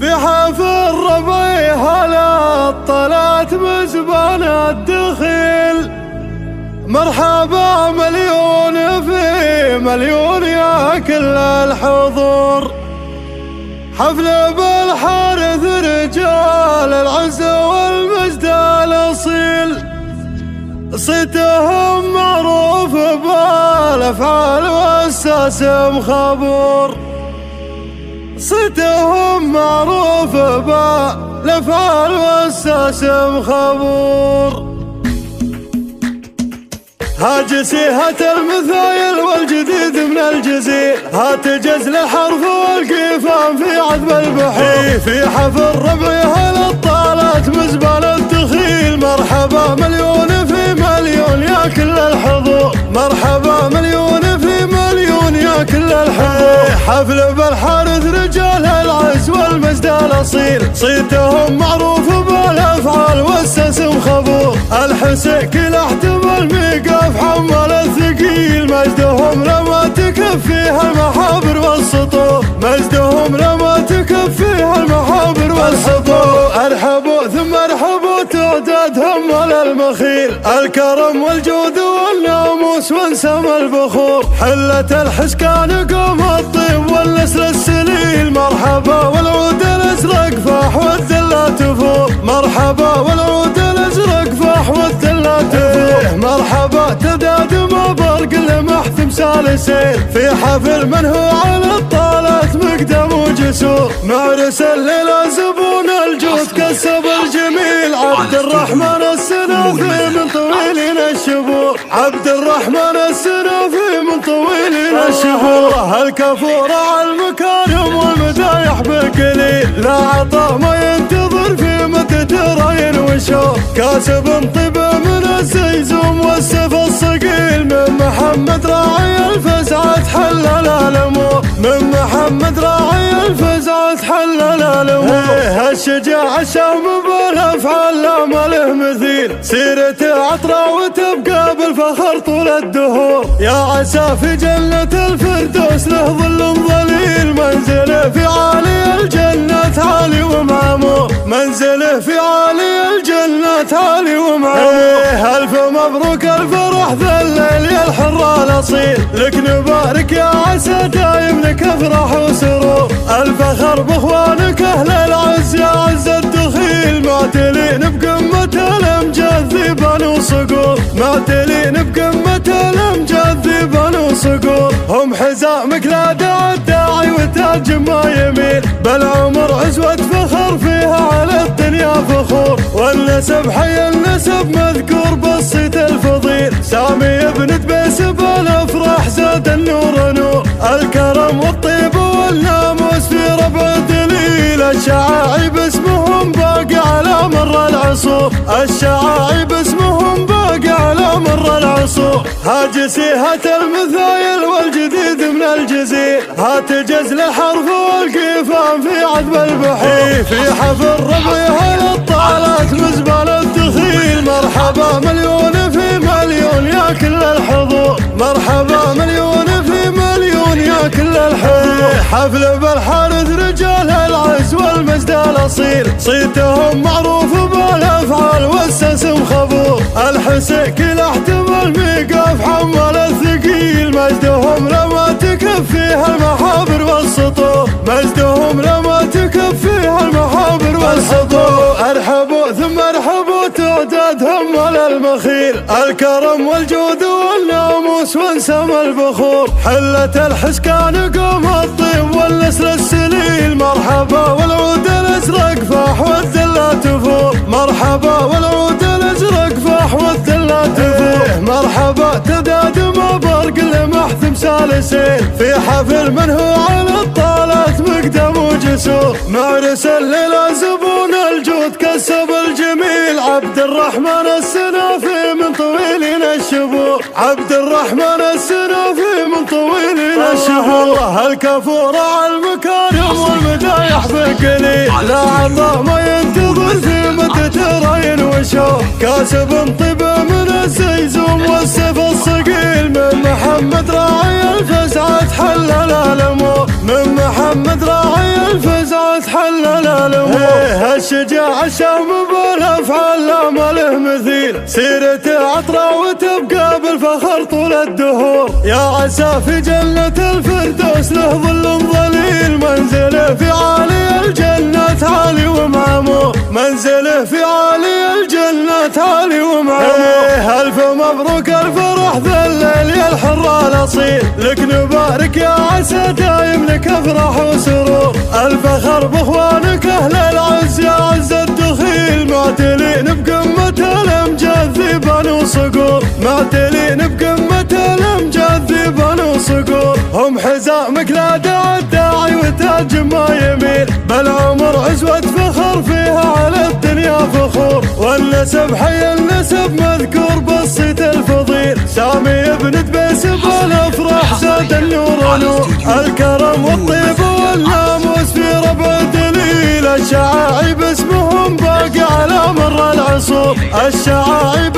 في حفل ربيع هلا طلعت مزبان الدخيل، مرحبا مليون في مليون يا كل الحضور. حفل بالحارث رجال العز والمجد الأصيل، صيتهم معروف بالأفعال والساسم خبور. صيتهم معروف بالأفعال والساسم خبور. هاجسيهة المثايل والجديد من الجزيل، هات جزل الحرف والقيفان في عذب البحور. في حفل ربعي هلا طالت مزبان الدخيل، مرحبا مليون في مليون يا كل الحضور. مرحبا مليون في مليون يا كل الحضور. حفل بالحارث رجال العز والمجد الأصيل، صيتهم معروف بالأفعال والسسم خبور. الحسين كل احتمال ميقف حمل الثقيل، مجدهم لما تكفيها المحابر والسطور. مجدهم لما تكفيها المحابر والسطور. ارحبوا ثم ارحبوا تعدادهم على المخيل، الكرم والجود والناموس وانسم البخور. حلة الحسكان قوم الطيب والنسل السليل، مرحبا والعود الازرق فاح والذلة تفور. مرحبا والعود الازرق فاح والذلة تفور. مرحبا تداد ما برق لمح تمثال سيل، في حفل من هو على الطالات مقدم وجسور. معرس الليلة زبون الجود كسب الجميل، عبد الرحمن السنافي من طويلين الشبور. عبد الرحمن السنافي من طويلين الشبور. الكفور على المكارم والمدايح بقليل، لا عطا ما ينتظر في مدة راين وشور. كاسب طيب من الزيزوم والسيف الصقيل، من محمد راعي الفزعة حلل الامور. من محمد راعي الفزعة حلل الامور. الشجاع الشهم بالافعال لا ما له مثيل، سيرته عطرة وتبقى بالفخر طول الدهور. يا عسى في جنة الفردوس له ظل ظليل، منزله في عالي الجنة عالي ومعمور. منزله في عالي الجنة عالي ومعمور. ألف مبروك الفرح ذا الليل يا الحر الأصيل، لك نبارك يا عسى دايم لك افرح وسرور. الفخر باخوانك اهل العز يا عز الدخيل، معتلين بقمة الامجاد ذيبان وصقور. معتلين بقمة الامجاد ذيبان وصقور. هم حزامك لا داعي الداعي وتاج ما يميل، بالعمر عزوة فخر فيها على الدنيا فخور. والنسب حي النسب مذكور بالصيت الفضيل، سامي ابن دبيس بالافراح زاد النور نور. الكرم والطيب والناموس في ربع دليل، الشعاعب اسمهم باقي على مر العصور. الشعاعب اسمهم باقي على مر العصور. هاجسيهة المثايل والجديد من الجزيل، هات جزل الحرف والقيفان في عذب البحور. في حفل ربيع هلا طالت مزبان الدخيل، مرحبا مليون في مليون يا كل الحضور. مرحبا مليون في مليون يا كل الحضور. حفل بالحارث رجال العز والمجد الأصيل، صيتهم معروف بالأفعال والسسم خبور. الحسين كل احتمال ميقف حمل الثقيل، مجدهم لما تكفيها المحابر والسطور. مجدهم لما تكفيها المحابر والسطور. ارحبوا ثم ارحبوا تعدادهم على المخيل، الكرم والجود والناموس وانسم البخور. حلة الحسكان قوم الطيب والنسل السليل، مرحبا والعود الازرق فاح والذلة تفور. مرحبا والعود الازرق فاح والذلة تفور. مرحبا تداد ما برق لمح تمثال سيل، في حفل من هو على الطالات مقدم وجسور. معرس الليلة زبون الجود كسب الجميل، عبد الرحمن السنافي من طويلين الشبور. عبد الرحمن السنافي من طويلين الشبور. الكفور على المكارم والمدايح بقليل، لا عطا ما ينتظر في مدة راين وشور. كاسب طيب من الزيزوم والسيف الصقيل، من محمد راعي الفزعة تحلل الأمور، من محمد راعي الفزعة تحلل الأمور. هالشجاع الشهم بالأفعال لا ما له مثيل، سيرته عطرة وتبقى بالفخر طول الدهور. يا عسى في جنة الفردوس له ظل ظليل، منزله في عالي الجنة عالي ومعمور، منزله في عالي الجنة عالي ومعمور. ألف مبروك الفرح ذا الليل يا الحر الأصيل، لك نبارك يا عسى دايم لك أفراح وسرور. الفخر بإخوانك أهل العز يا عز الدخيل، معتلين بقمة الأمجاد ذيبان وصقور، معتلين بقمة الأمجاد ذيبان وصقور. هم حزامك لا داعي الداعي وتاج ما يميل، بل عمر عزوة فخر فيها على الدنيا فخور. والنسب حي النسب مذكور بالصيت الفضيل، سامي ابن دبيس بالافراح زاد النور نور. الكرم والطيب والناموس في ربع دليل، الشعاعي باسمهم باقي على مر العصور، الشعاعي